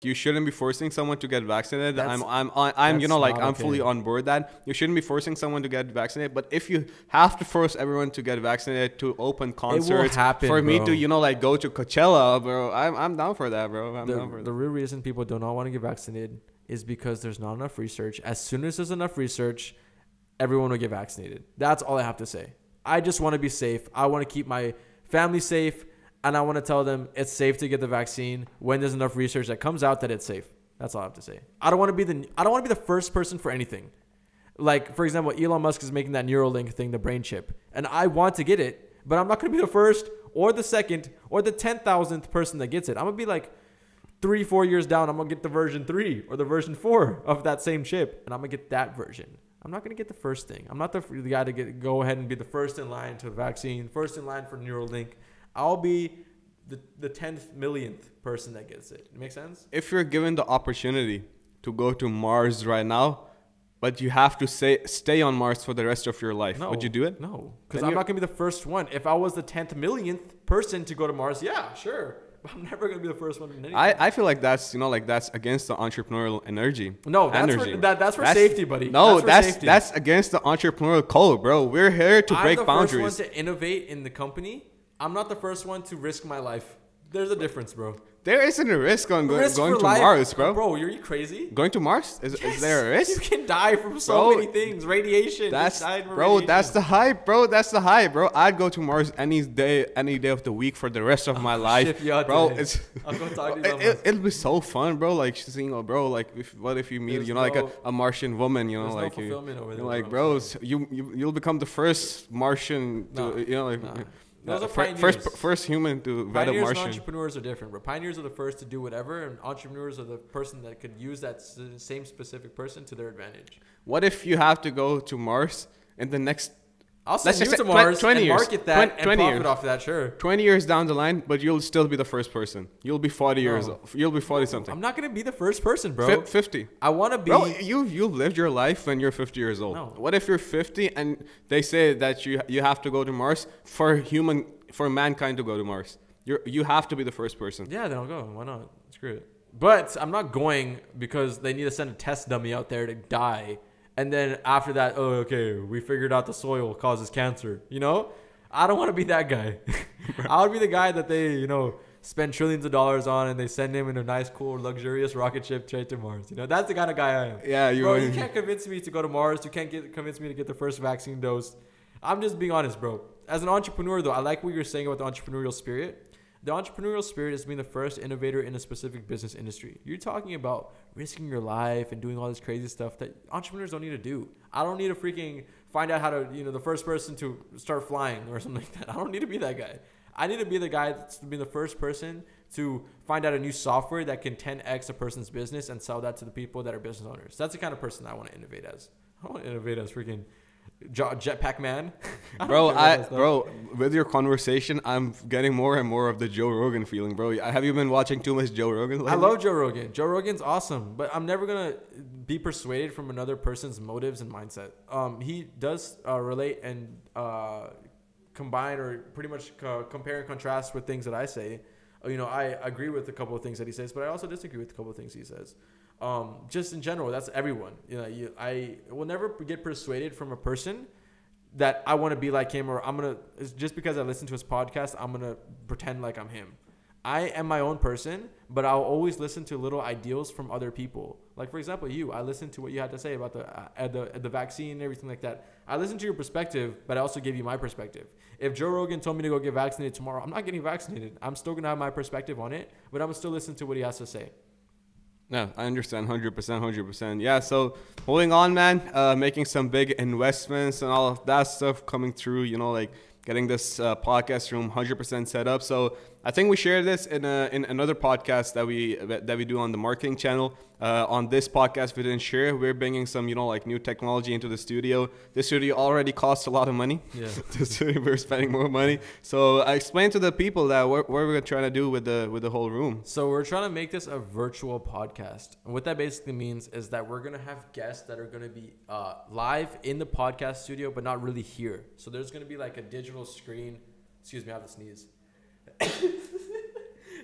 you shouldn't be forcing someone to get vaccinated. That's I'm you know, like, not I'm okay. fully on board that you shouldn't be forcing someone to get vaccinated. But if you have to force everyone to get vaccinated to open concerts, happen, for me bro. to, you know, like, go to Coachella, bro, I'm down for that, bro. I'm down for The that. real reason people do not want to get vaccinated is because there's not enough research. As soon as there's enough research, everyone will get vaccinated. That's all I have to say. I just want to be safe. I want to keep my family safe, and I want to tell them it's safe to get the vaccine when there's enough research that comes out that it's safe. That's all I have to say. I don't want to be the first person for anything. Like, for example, Elon Musk is making that Neuralink thing, the brain chip, and I want to get it, but I'm not going to be the first or the second or the 10,000th person that gets it. I'm going to be like 3-4 years down. I'm going to get the version 3 or the version 4 of that same chip, and I'm going to get that version. I'm not going to get the first thing. I'm not the guy to go ahead and be the first in line to the vaccine, first in line for Neuralink. I'll be the 10th millionth person that gets it. It makes sense? If you're given the opportunity to go to Mars right now, but you have to stay on Mars for the rest of your life, would you do it? No, because I'm not going to be the first one. If I was the 10th millionth person to go to Mars, yeah, sure. But I'm never going to be the first one in anything. I feel like that's, you know, like, that's against the entrepreneurial energy. No, that's for safety, buddy. No, that's that's against the entrepreneurial code, bro. We're here to break boundaries. I'm the first one to innovate in the company. I'm not the first one to risk my life. There's a difference, bro. There isn't a risk on going to life. Mars, bro. Bro, are you crazy? Going to Mars? Is there a risk? You can die from so many things. Radiation. That's the hype, bro. That's the hype, bro. I'd go to Mars any day of the week for the rest of my life, bro. I'll go talk to you. It'll be so fun, bro. Like, seeing, bro, like, what if you meet, you know, like a Martian woman, you know, like, no fulfillment over there, like, bro, you'll become the first Martian to, you know, like. Those are pioneers. First human to vet a Pioneers Martian. and entrepreneurs are different, bro. Pioneers are the first to do whatever, and entrepreneurs are the person that could use that same specific person to their advantage. What if you have to go to Mars in the next... I'll send you to Mars 20 and market that and profit off of that, sure. 20 years down the line, but you'll still be the first person. You'll be 40 years old. You'll be 40 something. I'm not going to be the first person, bro. 50. I want to be... Bro, you've lived your life when you're 50 years old. No. What if you're 50 and they say that you have to go to Mars for mankind to go to Mars? You have to be the first person. Yeah, then I'll go. Why not? Screw it. But I'm not going because they need to send a test dummy out there to die. And then after that, oh, okay, we figured out the soil causes cancer. You know? I don't want to be that guy. I would be the guy that they, you know, spend trillions of dollars on and they send him in a nice, cool, luxurious rocket ship straight to Mars. You know, that's the kind of guy I am. Yeah, you can't convince me to go to Mars. You can't convince me to get the first vaccine dose. I'm just being honest, bro. As an entrepreneur, though, I like what you're saying about the entrepreneurial spirit. The entrepreneurial spirit is being the first innovator in a specific business industry. You're talking about risking your life and doing all this crazy stuff that entrepreneurs don't need to do. I don't need to freaking find out how to, you know, the first person to start flying or something like that. I don't need to be that guy. I need to be the guy that's been the first person to find out a new software that can 10x a person's business and sell that to the people that are business owners. That's the kind of person I want to innovate as. I want to innovate as freaking Jetpack Man. Bro, with your conversation, I'm getting more and more of the Joe Rogan feeling, bro. Have you been watching too much Joe Rogan lately? I love Joe Rogan. Joe Rogan's awesome, but I'm never going to be persuaded from another person's motives and mindset. He does relate and combine or pretty much compare and contrast with things that I say. You know, I agree with a couple of things that he says, but I also disagree with a couple of things he says. Just in general, that's everyone. You know, I will never get persuaded from a person that I want to be like him, or just because I listen to his podcast, I'm going to pretend like I'm him. I am my own person, but I'll always listen to little ideals from other people. Like, for example, I listened to what you had to say about the vaccine and everything like that. I listened to your perspective, but I also gave you my perspective. If Joe Rogan told me to go get vaccinated tomorrow, I'm not getting vaccinated. I'm still going to have my perspective on it, but I'm going to still listen to what he has to say. No, I understand 100%. Yeah, so holding on, man, making some big investments and all of that stuff coming through, you know, like getting this podcast room 100% set up. So I think we shared this in another podcast that we do on the marketing channel. On this podcast, we didn't share. We're bringing some, you know, like new technology into the studio. The studio already costs a lot of money. Yeah. The studio, we're spending more money. So I explained to the people that what we're trying to do with the whole room. So we're trying to make this a virtual podcast. And what that basically means is that we're going to have guests that are going to be live in the podcast studio, but not really here. So there's going to be like a digital screen. Excuse me, I have to sneeze.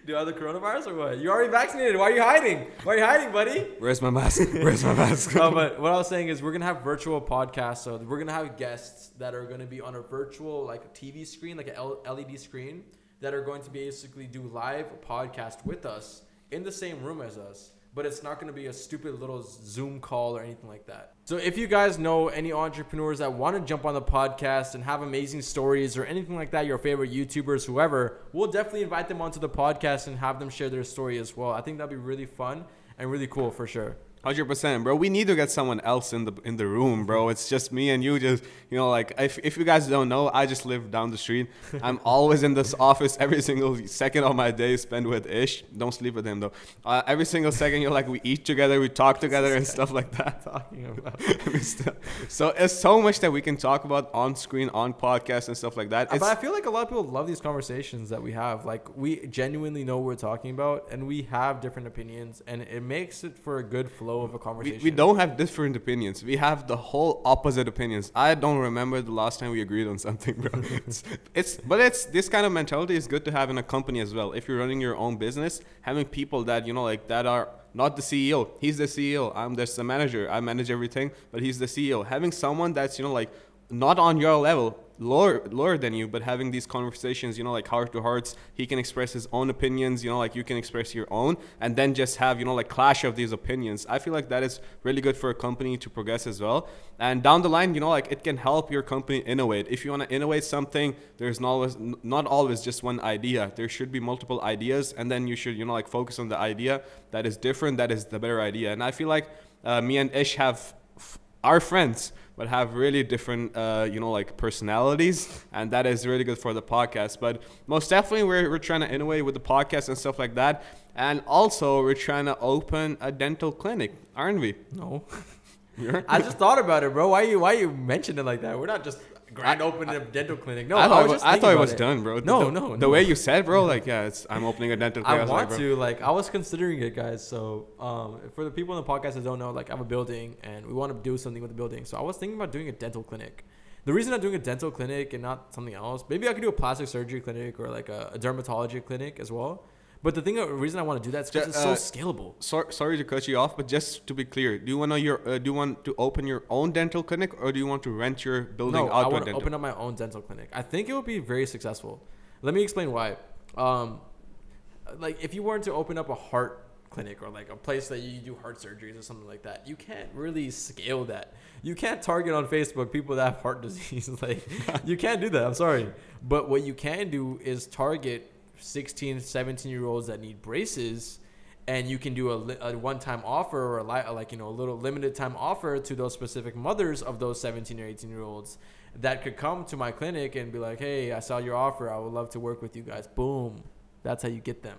Do you have the coronavirus or what? You're already vaccinated. Why are you hiding? Why are you hiding, buddy? Where's my mask? Where's my mask? But what I was saying is we're gonna have virtual podcasts. So we're gonna have guests that are gonna be on a virtual like TV screen, like an LED screen, that are going to basically do live podcast with us in the same room as us. But it's not going to be a stupid little Zoom call or anything like that. So if you guys know any entrepreneurs that want to jump on the podcast and have amazing stories or anything like that, your favorite YouTubers, whoever, we'll definitely invite them onto the podcast and have them share their story as well. I think that'd be really fun and really cool for sure. 100%, bro. We need to get someone else in the room, bro. It's just me and you. Just, you know, like if you guys don't know, I just live down the street. I'm always in this office every single second of my day spent with Ish. Don't sleep with him though. Every single second, like we eat together, we talk together and stuff like that. Talking about. So it's so much that we can talk about on screen, on podcasts and stuff like that. But I feel like a lot of people love these conversations that we have. Like we genuinely know what we're talking about, and we have different opinions, and it makes it for a good flow of a conversation. We don't have different opinions. We have the whole opposite opinions. I don't remember the last time we agreed on something, bro. But this kind of mentality is good to have in a company as well. If you're running your own business, having people that, you know, like that are not the CEO. He's the CEO. I'm just the manager. I manage everything, but he's the CEO. Having someone that's, you know, like not on your level, lower than you, but having these conversations, you know, like heart to hearts. He can express his own opinions, you know, like you can express your own, and then just have, you know, like clash of these opinions. I feel like that is really good for a company to progress as well. And down the line, you know, like it can help your company innovate. If you want to innovate something, there's not always just one idea. There should be multiple ideas, and then you should, you know, like focus on the idea that is different, that is the better idea. And I feel like me and Ish are friends, but have really different, you know, like personalities, and that is really good for the podcast. But most definitely, we're trying to innovate with the podcast and stuff like that. And also, we're trying to open a dental clinic, aren't we? No. I just thought about it, bro. Why you mentioned it like that? We're not just grand opening a dental clinic. No, I thought it was done, bro. No. The way you said, bro, like, yeah, I'm opening a dental clinic. I was considering it, guys. So, for the people in the podcast that don't know, like, I have a building and we want to do something with the building. So I was thinking about doing a dental clinic. The reason I'm doing a dental clinic and not something else, maybe I could do a plastic surgery clinic or like a dermatology clinic as well. But the reason I want to do that is because it's so scalable. Sorry to cut you off, but just to be clear, do you want to open your own dental clinic, or do you want to rent your building out to a dental? I want to open up my own dental clinic. I think it would be very successful. Let me explain why. Like if you weren't to open up a heart clinic or like a place that you do heart surgeries or something like that, you can't really scale that. You can't target on Facebook people that have heart disease. Like you can't do that. I'm sorry. But what you can do is target 16, 17-year-olds that need braces, and you can do a one-time offer or like, you know, a little limited time offer to those specific mothers of those 17 or 18-year-olds that could come to my clinic and be like, hey, I saw your offer. I would love to work with you guys. Boom. That's how you get them.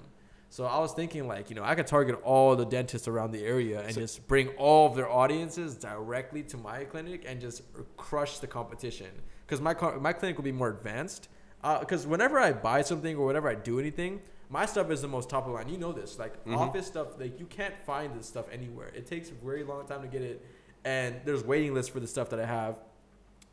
So I was thinking, like, you know, I could target all the dentists around the area and just bring all of their audiences directly to my clinic and just crush the competition. Because my clinic will be more advanced. Because whenever I buy something or whenever I do anything, my stuff is the most top of the line. You know this. Like, office stuff, like, you can't find this stuff anywhere. It takes a very long time to get it. And there's waiting lists for the stuff that I have.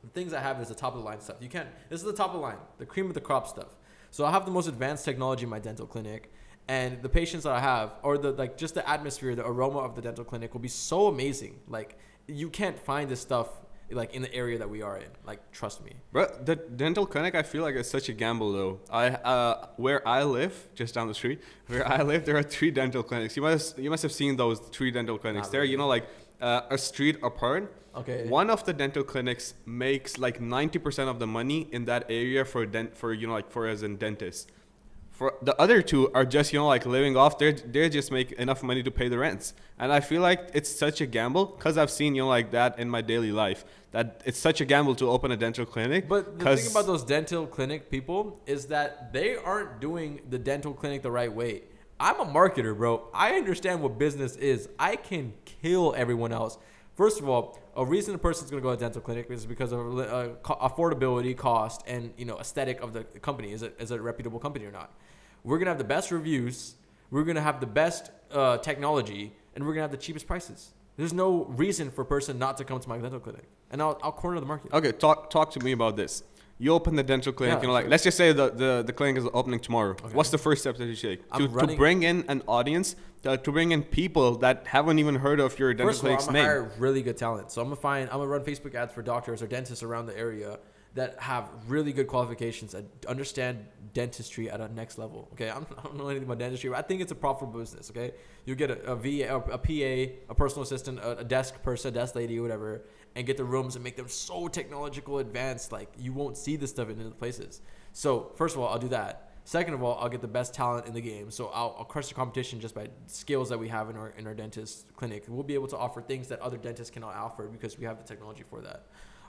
The things I have is the top of the line stuff. This is the top of the line, the cream of the crop stuff. So I have the most advanced technology in my dental clinic. And the patients that I have, or just the atmosphere, the aroma of the dental clinic will be so amazing. Like, you can't find this stuff like in the area that we are in. Like, trust me. Bro, the dental clinic, I feel like it's such a gamble though. Where I live, just down the street, there are 3 dental clinics. You must have seen those 3 dental clinics. They're, you know, like a street apart. Okay. One of the dental clinics makes like 90% of the money in that area for as a dentist. For the other 2 are just, you know, like living off. They just make enough money to pay the rents. And I feel like it's such a gamble because I've seen, you know, like that in my daily life, that it's such a gamble to open a dental clinic. But the thing about those dental clinic people is that they aren't doing the dental clinic the right way. I'm a marketer, bro. I understand what business is. I can kill everyone else. First of all, a reason a person's going to go to a dental clinic is because of affordability, cost, and, you know, aesthetic of the company. Is it a reputable company or not? We're going to have the best reviews. We're going to have the best technology, and we're going to have the cheapest prices. There's no reason for a person not to come to my dental clinic, and I'll corner the market. Okay, talk to me about this. You open the dental clinic, Yeah, you know, like sure. let's just say the clinic is opening tomorrow. Okay. What's the first step that you take I'm to running- bring in an audience, to bring in people that haven't even heard of your dental First of all, I'm clinic's gonna name? hire really good talent. So I'm gonna run Facebook ads for doctors or dentists around the area that have really good qualifications that understand dentistry at a next level. Okay, I don't know anything about dentistry, but I think it's a profitable business. Okay, you get a VA, a PA, a personal assistant, a desk person, a desk lady, or whatever, and get the rooms and make them so technological advanced, like you won't see this stuff in other places. So first of all, I'll do that. Second of all, I'll get the best talent in the game. So I'll crush the competition just by skills that we have in our dentist clinic. We'll be able to offer things that other dentists cannot offer because we have the technology for that.